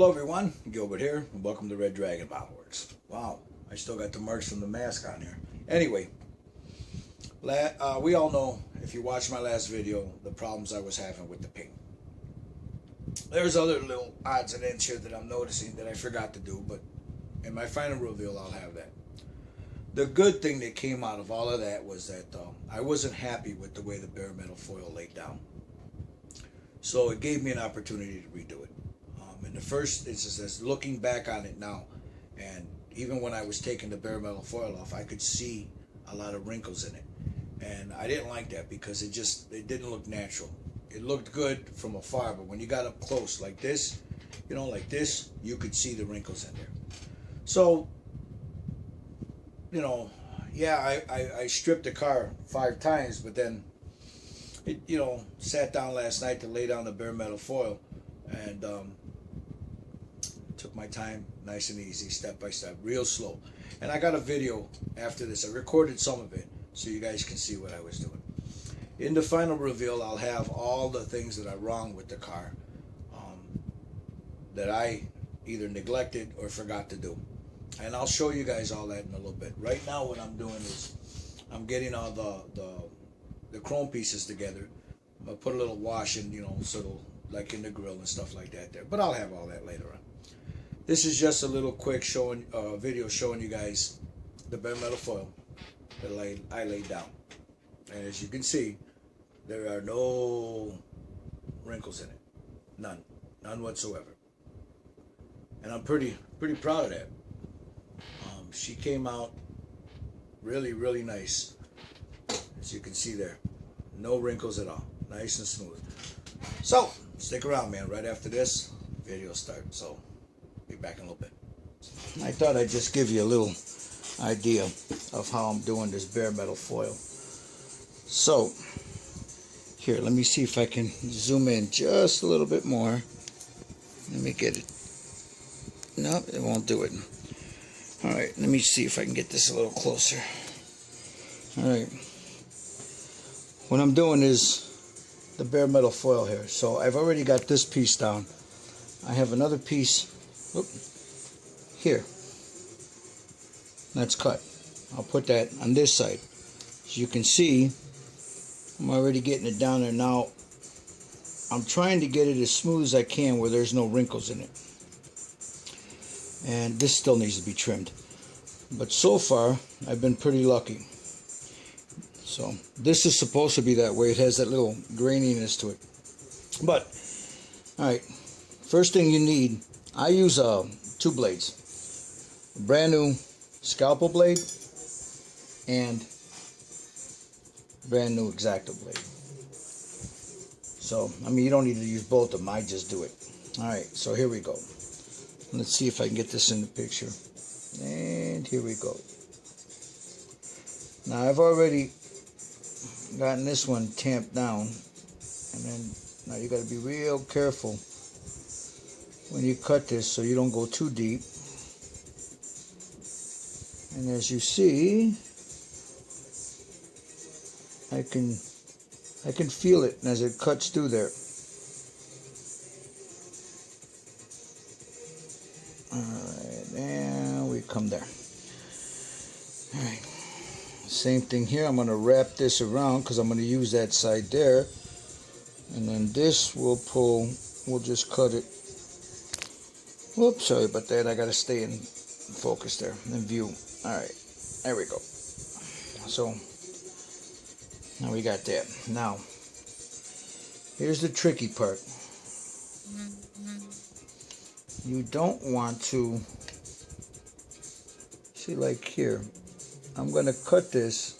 Hello everyone, Gilbert here, and welcome to Red Dragon Bottle Works. Wow, I still got the marks from the mask on here. Anyway, we all know, if you watched my last video, the problems I was having with the paint. There's other little odds and ends here that I'm noticing that I forgot to do, but in my final reveal I'll have that. The good thing that came out of all of that was that I wasn't happy with the way the bare metal foil laid down. So it gave me an opportunity to redo it. In the first instance, looking back on it now, and even when I was taking the bare metal foil off, I could see a lot of wrinkles in it. And I didn't like that because it didn't look natural. It looked good from afar, but when you got up close like this, you could see the wrinkles in there. So, yeah, I stripped the car 5 times, but then, sat down last night to lay down the bare metal foil, and took my time, nice and easy, step by step, real slow. And I got a video after this. I recorded some of it so you guys can see what I was doing. In the final reveal, I'll have all the things that are wrong with the car that I either neglected or forgot to do. And I'll show you guys all that in a little bit. Right now what I'm doing is I'm getting all the chrome pieces together. I'm going to put a little wash in, sort of like in the grill and stuff like that there. But I'll have all that later on. This is just a little quick video showing you guys the bare metal foil that I laid down. And as you can see, there are no wrinkles in it. None whatsoever. And I'm pretty proud of that. She came out really, really nice. As you can see there, no wrinkles at all. Nice and smooth. So, stick around, man. Right after this, video starts. So, be back in a little bit. I thought I'd just give you a little idea of how I'm doing this bare metal foil. So, here, let me see if I can zoom in just a little bit more. Let me get it. No, it won't do it. Alright, let me see if I can get this a little closer. Alright. What I'm doing is the bare metal foil here. So I've already got this piece down. I have another piece here. That's cut. I'll put that on this side. As you can see, I'm already getting it down there. Now, I'm trying to get it as smooth as I can where there's no wrinkles in it. And this still needs to be trimmed. But so far, I've been pretty lucky. So, this is supposed to be that way. It has that little graininess to it. But, alright, first thing you need, I use 2 blades. A brand new scalpel blade and brand new X-Acto blade. So, I mean, you don't need to use both of them. I just do it. Alright, so here we go. Let's see if I can get this in the picture. And here we go. Now, I've already gotten this one tamped down. And then, now you got to be real careful when you cut this so you don't go too deep. And as you see, I can feel it as it cuts through there. Alright, and we come there. Alright, same thing here. I'm going to wrap this around because I'm going to use that side there. And then this will pull, we'll just cut it. Whoops, sorry about that. I got to stay in focus there, in view. Alright, there we go. So, now we got that. Now, here's the tricky part. You don't want to, see, like here, I'm going to cut this.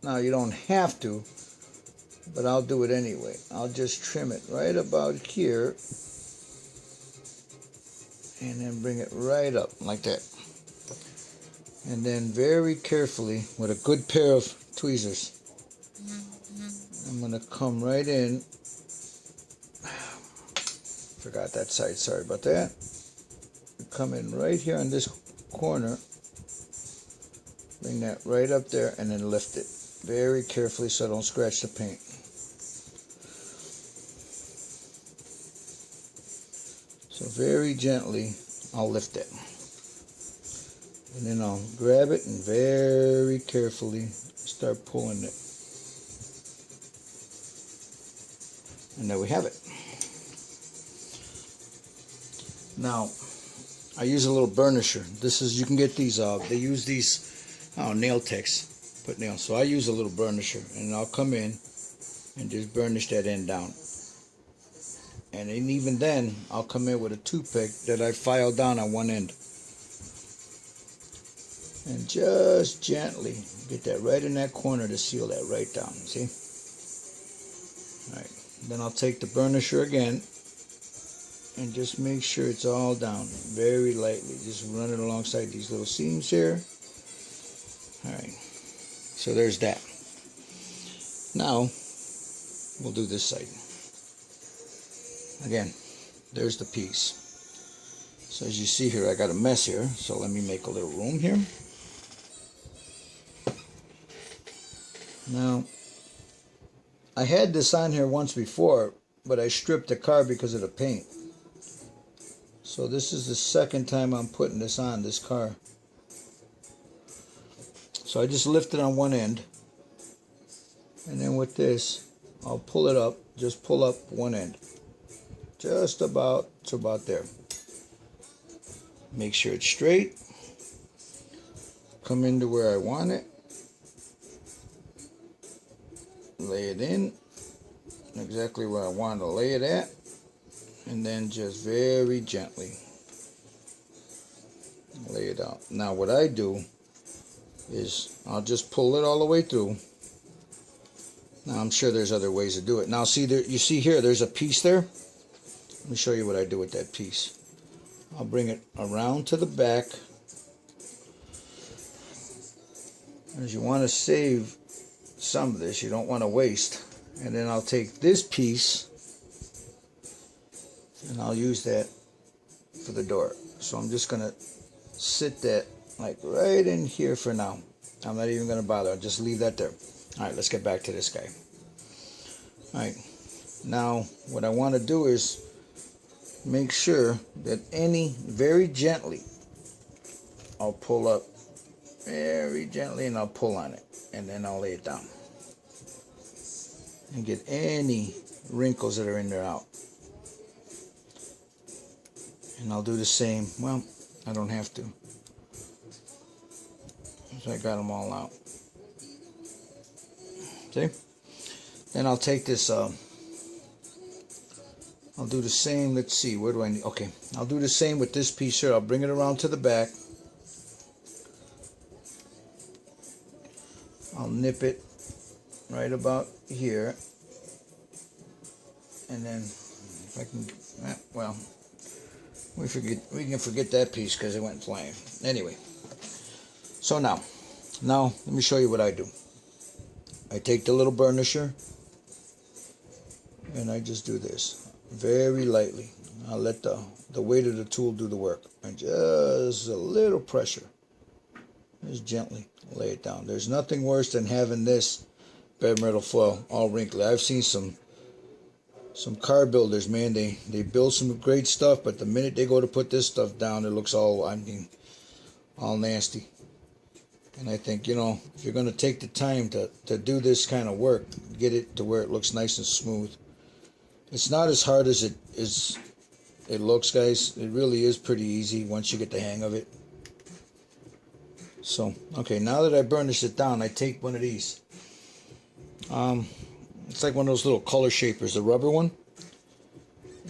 Now, you don't have to, but I'll do it anyway. I'll just trim it right about here and then bring it right up like that. And then very carefully with a good pair of tweezers, I'm going to come right in. Forgot that side, sorry about that. Come in right here on this corner, bring that right up there, and then lift it very carefully so I don't scratch the paint. So very gently I'll lift it. And then I'll grab it and very carefully start pulling it. And there we have it. Now, I use a little burnisher. This is, you can get these, they use these, nail techs, put nails. So I use a little burnisher, and I'll come in and just burnish that end down. And even then, I'll come in with a toothpick that I file down on one end. And just gently get that right in that corner to seal that right down, see? Alright, then I'll take the burnisher again and just make sure it's all down very lightly. Just run it alongside these little seams here. Alright, so there's that. Now, we'll do this side. Again, there's the piece. So as you see here, I got a mess here, so let me make a little room here. Now, I had this on here once before, but I stripped the car because of the paint. So this is the second time I'm putting this on this car. So I just lift it on one end, and then with this, I'll pull it up, just pull up one end. Just about to about there. Make sure it's straight. Come into where I want it. Lay it in exactly where I want to lay it at, and then just very gently lay it out. Now what I do is I'll just pull it all the way through. Now I'm sure there's other ways to do it. Now see there, you see here there's a piece there. Let me show you what I do with that piece. I'll bring it around to the back, as you want to save some of this, you don't want to waste. And then I'll take this piece and I'll use that for the door. So I'm just gonna sit that like right in here for now. I'm not even gonna bother, I'll just leave that there. Alright, let's get back to this guy. Alright, now what I want to do is make sure that very gently, I'll pull up very gently and I'll pull on it, and then I'll lay it down and get any wrinkles that are in there out. And I'll do the same. Well, I don't have to, so I got them all out. See? Then I'll take this, I'll do the same. Let's see, where do I need? Okay, I'll do the same with this piece here. I'll bring it around to the back. I'll nip it right about here, and then if I can, well, we can forget that piece because it went flying. Anyway, so now let me show you what I do. I take the little burnisher and I just do this very lightly. I'll let the weight of the tool do the work, and just a little pressure, just gently lay it down. There's nothing worse than having this bare metal foil all wrinkly. I've seen some car builders, man, they build some great stuff, but the minute they go to put this stuff down, it looks all nasty. And I think, if you're going to take the time to do this kind of work, get it to where it looks nice and smooth. It's not as hard as it looks, guys. It really is pretty easy once you get the hang of it. So, okay, now that I burnished it down, I take one of these. It's like one of those little color shapers, the rubber one.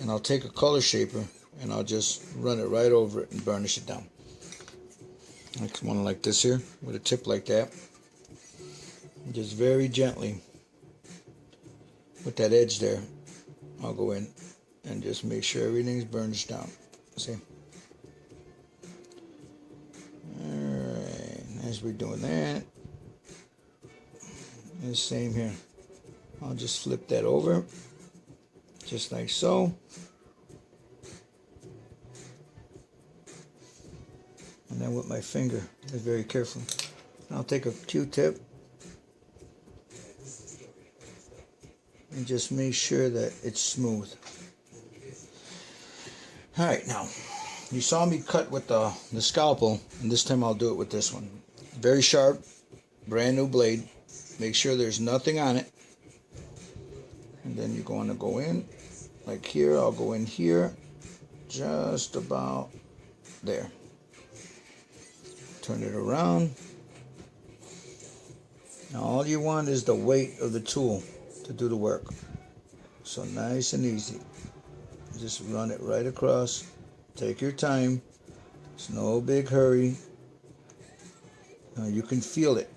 And I'll take a color shaper and I'll just run it right over it and burnish it down. Like one like this here, with a tip like that. And just very gently, with that edge there, I'll go in and just make sure everything's burnished down. See? Alright, as we're doing that, and the same here. I'll just flip that over, just like so. And then with my finger, just very carefully. I'll take a Q-tip and just make sure that it's smooth. Alright, now, you saw me cut with the scalpel, and this time I'll do it with this one. Very sharp, brand new blade. Make sure there's nothing on it. And then you're going to go in, like here. I'll go in here, just about there. Turn it around. Now all you want is the weight of the tool to do the work. So nice and easy. Just run it right across. Take your time. It's no big hurry. Now you can feel it.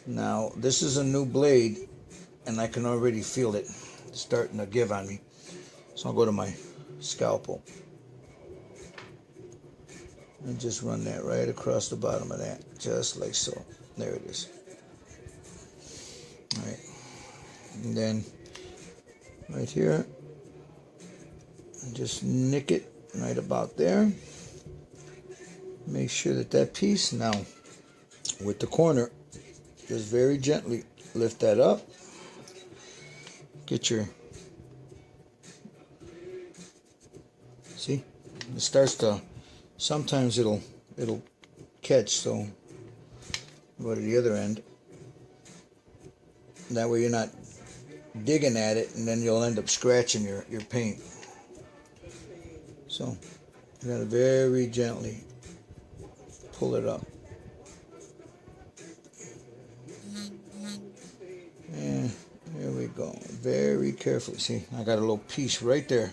Now this is a new blade, and I can already feel it starting to give on me. So I'll go to my scalpel and just run that right across the bottom of that, just like so. There it is. All right, and then right here, just nick it right about there. Make sure that that piece, now with the corner, just very gently lift that up. Get your, see, it starts to, sometimes it'll catch, so go to the other end. That way you're not digging at it, and then you'll end up scratching your paint. So you gotta very gently pull it up. And there we go. Very carefully. See, I got a little piece right there.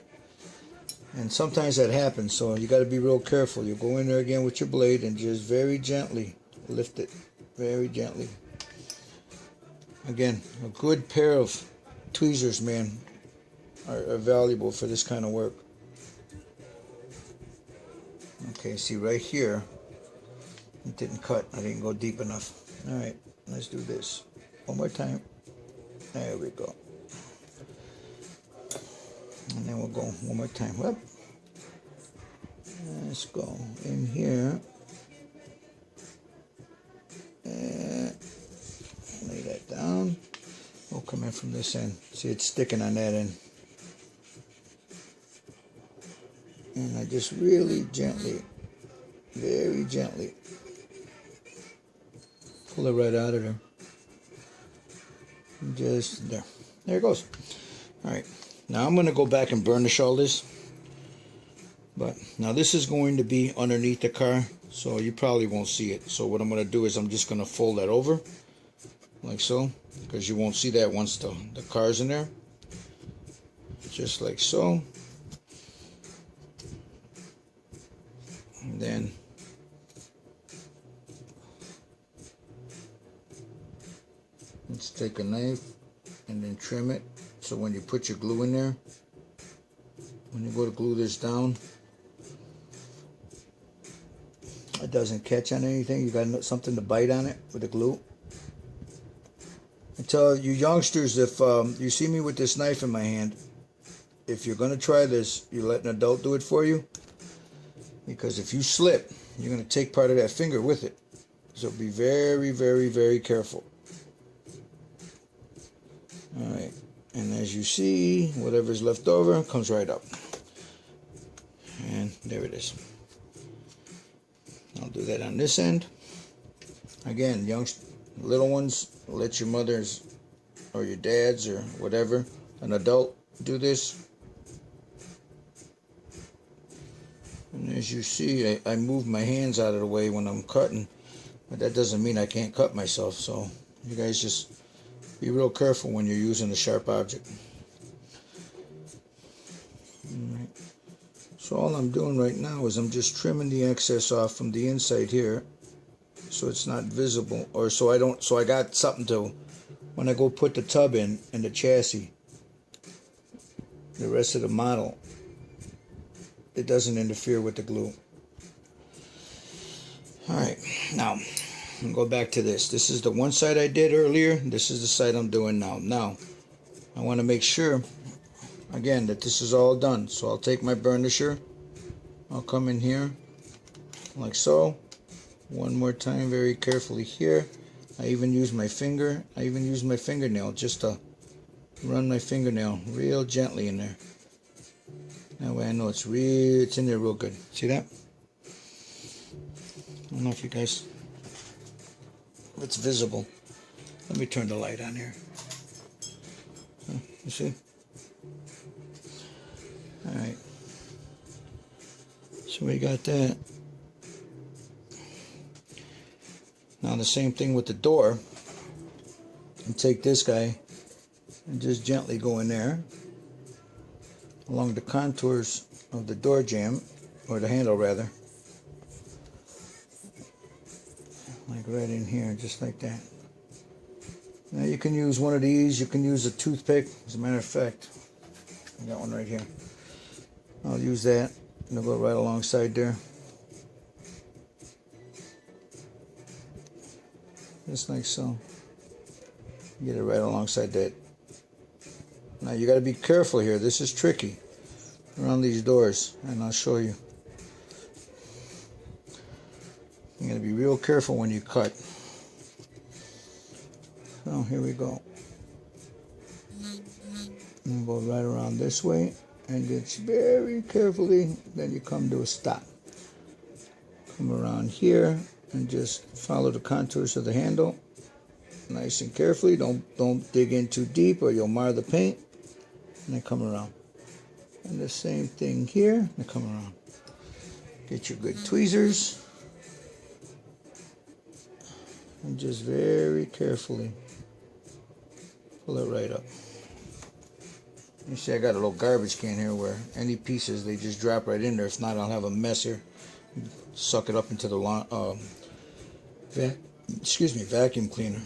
And sometimes that happens, so you got to be real careful. You go in there again with your blade and just very gently lift it. Very gently. Again, a good pair of tweezers, man, are valuable for this kind of work. Okay, see right here, it didn't cut. I didn't go deep enough. All right, let's do this one more time. There we go. And then we'll go one more time. Whoop. Let's go in here. And lay that down. We'll come in from this end. See, it's sticking on that end. And I just really gently, very gently, pull it right out of there. Just there. There it goes. All right. Now I'm going to go back and burnish all this. But now this is going to be underneath the car, so you probably won't see it. So what I'm going to do is I'm just going to fold that over, like so, because you won't see that once the car's in there. Just like so. And then let's take a knife and then trim it, so when you put your glue in there, when you go to glue this down, it doesn't catch on anything. You got something to bite on it with the glue. I tell you youngsters, if you see me with this knife in my hand, if you're going to try this, you let an adult do it for you, because if you slip, you're going to take part of that finger with it. So be very, very, very careful. Alright, and as you see, whatever's left over comes right up. And there it is. I'll do that on this end. Again, little ones, let your mothers or your dads or whatever, an adult, do this. And as you see, I move my hands out of the way when I'm cutting, but that doesn't mean I can't cut myself. So you guys just be real careful when you're using a sharp object. Alright. So all I'm doing right now is I'm just trimming the excess off from the inside here, so it's not visible, or so I got something to, when I go put the tub in and the chassis, the rest of the model, it doesn't interfere with the glue. Alright, now I'll go back to this. This is the one side I did earlier. This is the side I'm doing now. Now, I want to make sure, again, that this is all done. So I'll take my burnisher. I'll come in here, like so. One more time, very carefully here. I even use my finger. I even use my fingernail just to run my fingernail real gently in there. That way I know it's in there real good. See that? I don't know if you guys, if it's visible. Let me turn the light on here. You see? Alright. So we got that. Now the same thing with the door. And take this guy and just gently go in there along the contours of the door jamb, or the handle rather. Like right in here, just like that. Now you can use one of these, you can use a toothpick. As a matter of fact, I got one right here. I'll use that, and it'll go right alongside there. Just like so. Get it right alongside that. Now you got to be careful here. This is tricky around these doors, and I'll show you. You got to be real careful when you cut. So here we go. And go right around this way, and it's very carefully. Then you come to a stop. Come around here and just follow the contours of the handle, nice and carefully. Don't dig in too deep, or you'll mar the paint. And then come around. And the same thing here, and come around. Get your good tweezers. And just very carefully pull it right up. You see I got a little garbage can here where any pieces, they just drop right in there. If not, I'll have a mess here. Suck it up into the vacuum cleaner.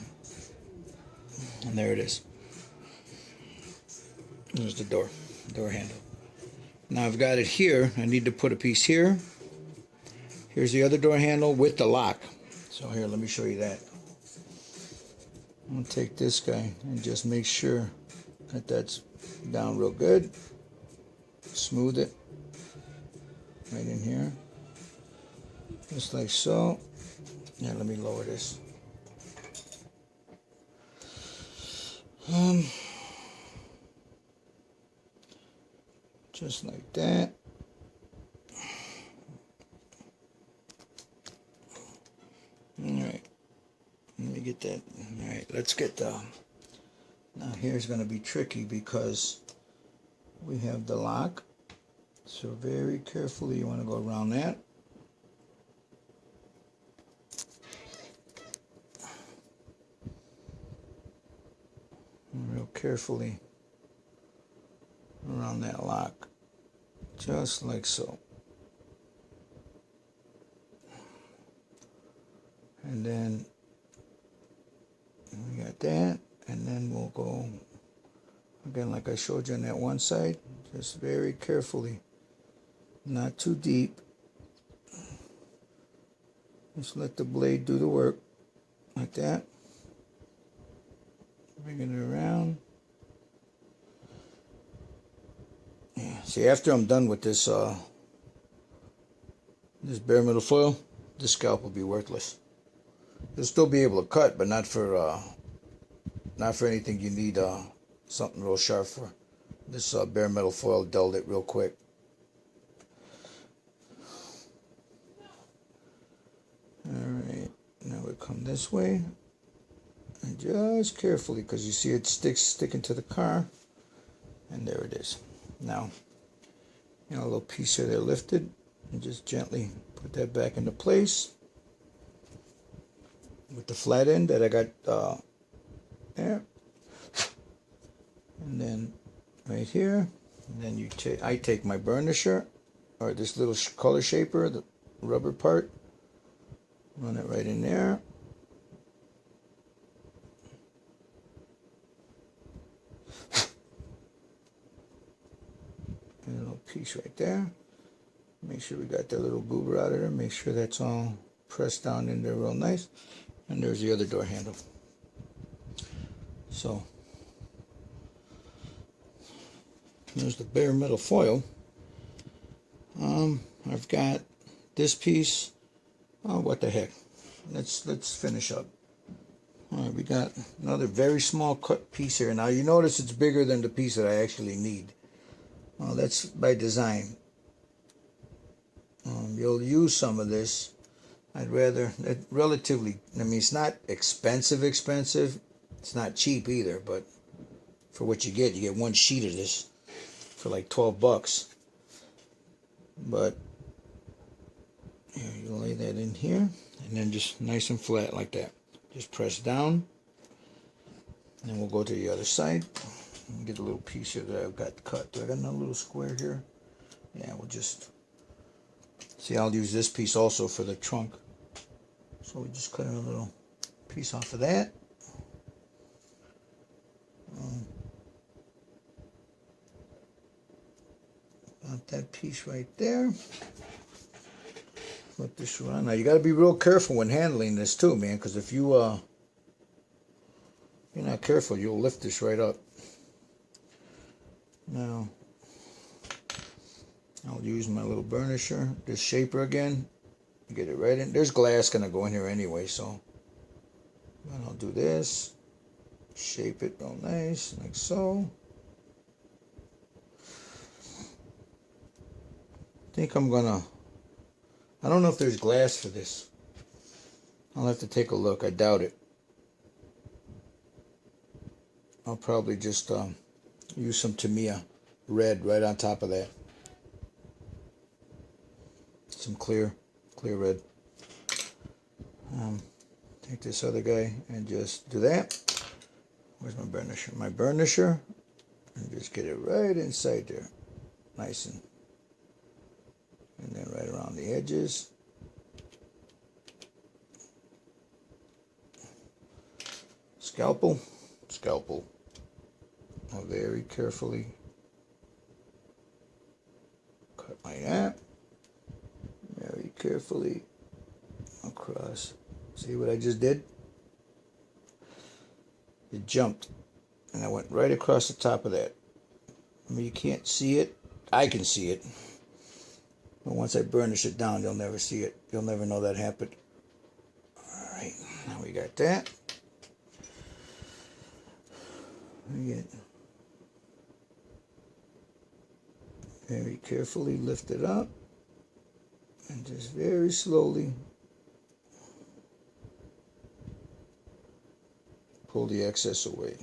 And there it is. There's the door handle. Now I've got it here. I need to put a piece here. Here's the other door handle with the lock. So here, let me show you that. I'm going to take this guy and just make sure that that's down real good. Smooth it right in here. Just like so. Yeah, let me lower this. Just like that. Alright. Let me get that. Alright, let's get the... Now here's going to be tricky because we have the lock. So very carefully you want to go around that. Real carefully around that lock. Just like so. And then we got that, and then we'll go again like I showed you on that one side, just very carefully, not too deep. Just let the blade do the work like that. Bringing it around. Yeah. See, after I'm done with this this bare metal foil, this scalp will be worthless. You'll still be able to cut, but not for anything you need something real sharp for. This bare metal foil dulled it real quick. Alright, now we come this way. And just carefully, because you see it sticking to the car. And there it is. Now, you know, a little piece here there lifted. And just gently put that back into place. With the flat end that I got there. And then right here. And then I take my burnisher, or this little color shaper, the rubber part. Run it right in there. A little piece right there. Make sure we got that little boober out of there. Make sure that's all pressed down in there real nice. And there's the other door handle. So there's the bare metal foil. I've got this piece. Oh, what the heck? Let's finish up. All right, we got another very small cut piece here. Now you notice it's bigger than the piece that I actually need. Well, that's by design. You'll use some of this. I'd rather, relatively, I mean, it's not expensive. It's not cheap either, but for what you get one sheet of this for like $12. But here, you lay that in here, and then just nice and flat like that. Just press down, and then we'll go to the other side. Get a little piece here that I've got cut. Do I got another little square here? Yeah, we'll just see. I'll use this piece also for the trunk. So we just cut a little piece off of that. About that piece right there. Flip this around. Now you got to be real careful when handling this too, man, because if you're not careful, you'll lift this right up. Now I'll use my little burnisher, this shaper again, get it right in. There's glass gonna go in here anyway, so and I'll do this, shape it real nice, like so. I think I'm gonna, I don't know if there's glass for this. I'll have to take a look. I doubt it. I'll probably just use some Tamiya red right on top of that. Some clear red. Take this other guy and just do that. Where's my burnisher? My burnisher, and just get it right inside there, nice and then right around the edges. Scalpel. I'll very carefully cut like that. Very carefully across. See what I just did? It jumped, and I went right across the top of that. I mean, you can't see it. I can see it. But once I burnish it down, you'll never see it. You'll never know that happened. Alright, now we got that. Again, very carefully lift it up, and just very slowly pull the excess away.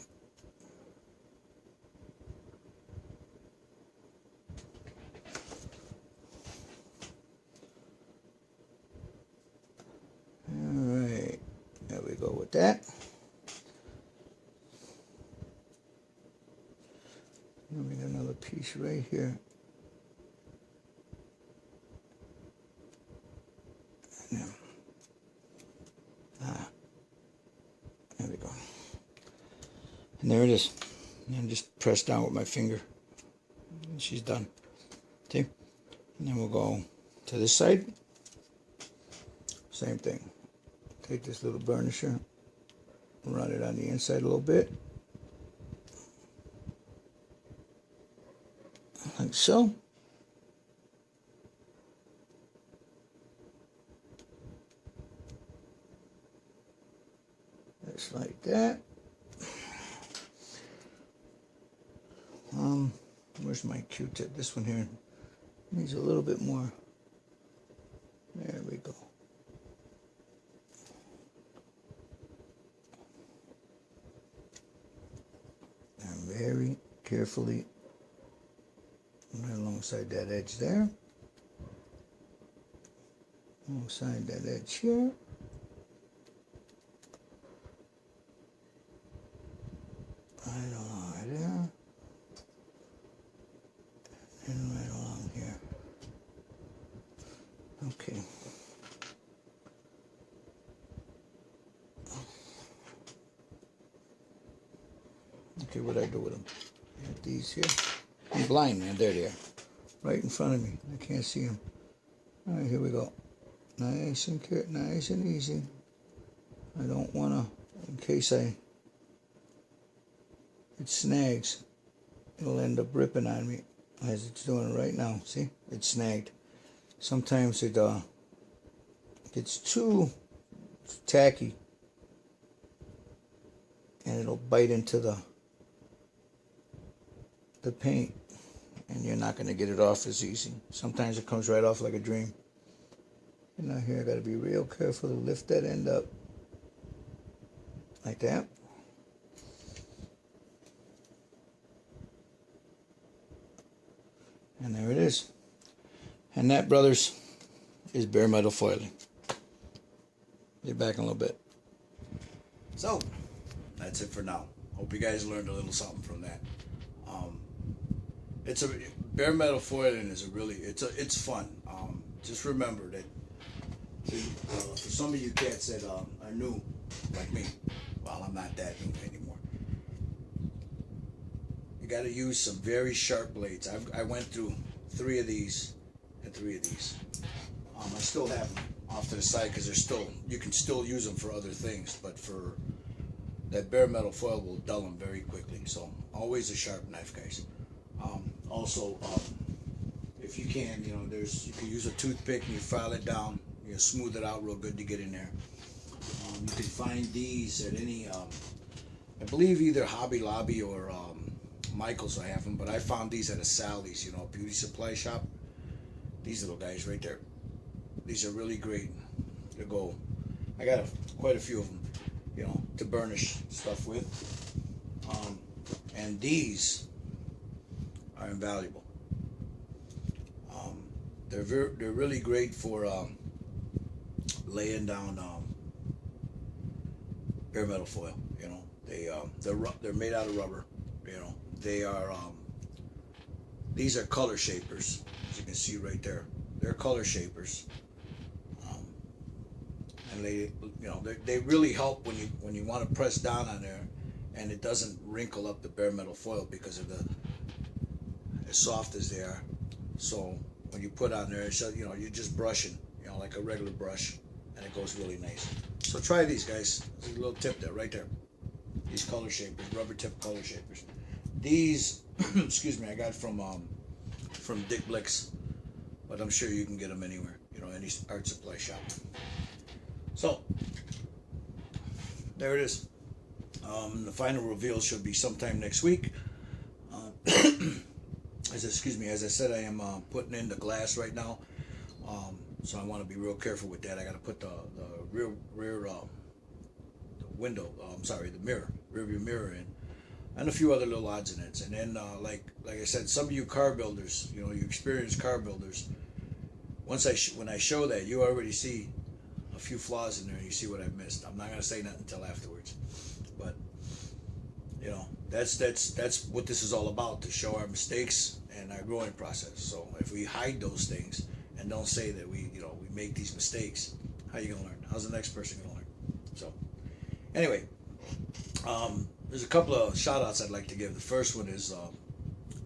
Alright, there we go with that. And we got another piece right here. There we go. And there it is. And just press down with my finger. And she's done. See? And then we'll go to this side. Same thing. Take this little burnisher, run it on the inside a little bit. Like so. Just like that. Where's my Q-tip? This one here needs a little bit more. There we go. And very carefully right alongside that edge there. Alongside that edge here. Right along right there. And right along here. Okay. Okay, what I do with them? I got these here. I'm blind, man. There they are. Right in front of me. I can't see them. All right, here we go. Nice and easy. I don't want to, in case it snags, it'll end up ripping on me as it's doing right now. See? It's snagged. Sometimes it gets too tacky and it'll bite into the paint. and you're not going to get it off as easy. Sometimes it comes right off like a dream. And now here I got to be real careful to lift that end up like that. And there it is. And that, brothers, is bare metal foiling. Get back in a little bit. So, that's it for now. Hope you guys learned a little something from that. It's a bare metal foiling is a really it's fun. Just remember that for some of you cats that are new, like me, well, I'm not that new anymore. You got to use some very sharp blades. I went through 3 of these and 3 of these. I still have them off to the side because you can still use them for other things, but for that bare metal foil will dull them very quickly. So always a sharp knife, guys. Also, if you can, you can use a toothpick and you file it down. You smooth it out real good to get in there. You can find these at any, I believe either Hobby Lobby or Michael's will have them, but I found these at a Sally's, beauty supply shop. These little guys right there. These are really great to go. I got quite a few of them, to burnish stuff with. And these are invaluable. They're really great for laying down bare metal foil. They're made out of rubber. They are these are color shapers, as you can see right there. They're color shapers, and they really help when you want to press down on there, and it doesn't wrinkle up the bare metal foil because of as soft as they are. So when you put on there, it's, you're just brushing, like a regular brush, and it goes really nice. So try these, guys. There's a little tip there, right there. These color shapers, rubber tip color shapers. These, excuse me, I got from Dick Blick's, but I'm sure you can get them anywhere, any art supply shop. So there it is. The final reveal should be sometime next week. As I said, I am putting in the glass right now, so I want to be real careful with that. I got to put the rear the window, the rear view mirror in, and a few other little odds and ends. And then, like I said, some of you car builders, you experienced car builders, when I show that, you already see a few flaws in there. You see what I missed. I'm not gonna say nothing until afterwards, but that's what this is all about, to show our mistakes and our growing process. So if we hide those things and don't say that we make these mistakes, how you gonna learn? How's the next person gonna learn? So anyway, there's a couple of shout outs I'd like to give. The first one is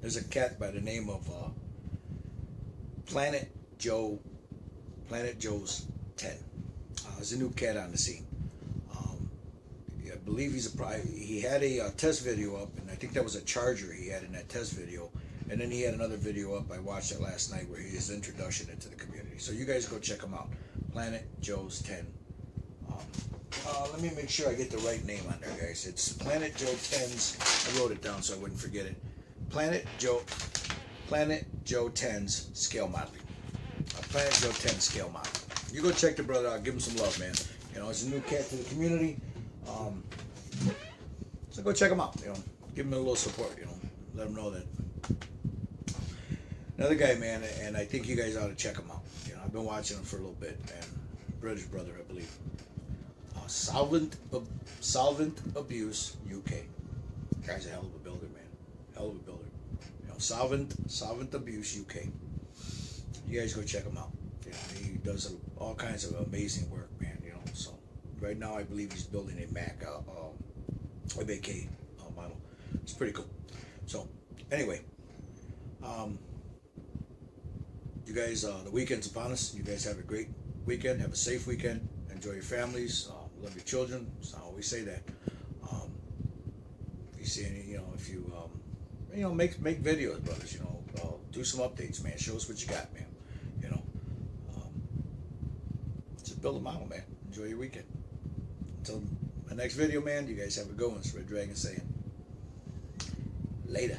there's a cat by the name of Planet Joe's 10. There's a new cat on the scene. I believe he had a test video up, and I think that was a charger he had in that test video. And then he had another video up, I watched it last night, where his introduction into the community. So you guys go check him out. Planet Joe's 10. Let me make sure I get the right name on there, guys. It's Planet Joe 10's. I wrote it down so I wouldn't forget it. Planet Joe 10's scale modeling. Planet Joe 10 scale modeling. You go check the brother out. Give him some love, man. It's a new cat to the community. So go check him out. Give him a little support. Let him know that. Another guy, man, and I think you guys ought to check him out. I've been watching him for a little bit, and British brother, I believe. Solvent Abuse UK. Guy's a hell of a builder, man. Hell of a builder. Solvent Abuse UK. You guys go check him out. He does all kinds of amazing work, man. So right now I believe he's building a Mac, a MAK model. It's pretty cool. So anyway, you guys, the weekend's upon us. You guys have a great weekend. Have a safe weekend. Enjoy your families. Love your children. So I always say that. If you see any, if you, make videos, brothers. Do some updates, man. Show us what you got, man. Just build a model, man. Enjoy your weekend. Until my next video, man. You guys have a good one. It's Red Dragon saying, later.